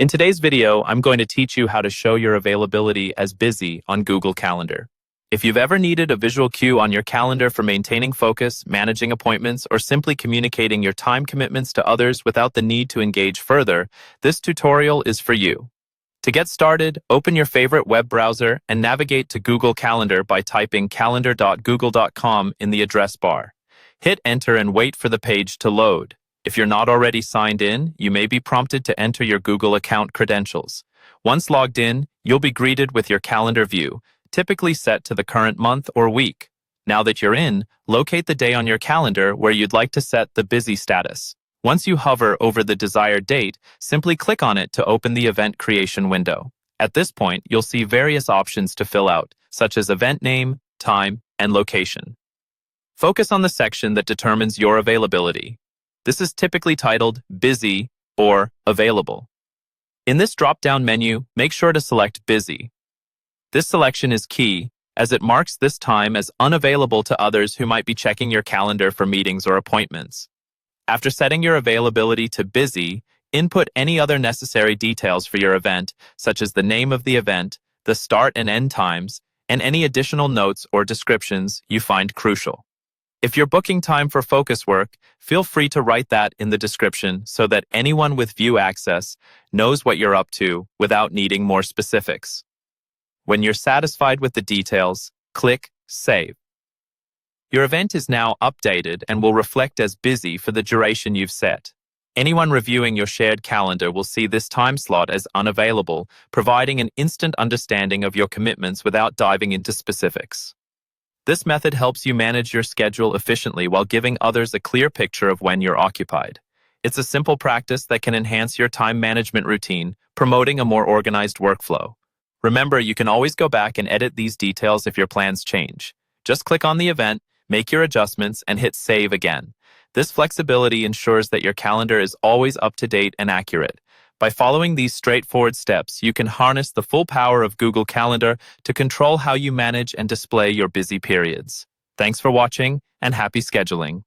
In today's video, I'm going to teach you how to show your availability as busy on Google Calendar. If you've ever needed a visual cue on your calendar for maintaining focus, managing appointments, or simply communicating your time commitments to others without the need to engage further, this tutorial is for you. To get started, open your favorite web browser and navigate to Google Calendar by typing calendar.google.com in the address bar. Hit enter and wait for the page to load. If you're not already signed in, you may be prompted to enter your Google account credentials. Once logged in, you'll be greeted with your calendar view, typically set to the current month or week. Now that you're in, locate the day on your calendar where you'd like to set the busy status. Once you hover over the desired date, simply click on it to open the event creation window. At this point, you'll see various options to fill out, such as event name, time, and location. Focus on the section that determines your availability. This is typically titled Busy or Available. In this drop-down menu, make sure to select Busy. This selection is key, as it marks this time as unavailable to others who might be checking your calendar for meetings or appointments. After setting your availability to Busy, input any other necessary details for your event, such as the name of the event, the start and end times, and any additional notes or descriptions you find crucial. If you're booking time for focus work, feel free to write that in the description so that anyone with view access knows what you're up to without needing more specifics. When you're satisfied with the details, click Save. Your event is now updated and will reflect as busy for the duration you've set. Anyone reviewing your shared calendar will see this time slot as unavailable, providing an instant understanding of your commitments without diving into specifics. This method helps you manage your schedule efficiently while giving others a clear picture of when you're occupied. It's a simple practice that can enhance your time management routine, promoting a more organized workflow. Remember, you can always go back and edit these details if your plans change. Just click on the event, make your adjustments, and hit Save again. This flexibility ensures that your calendar is always up to date and accurate. By following these straightforward steps, you can harness the full power of Google Calendar to control how you manage and display your busy periods. Thanks for watching, and happy scheduling.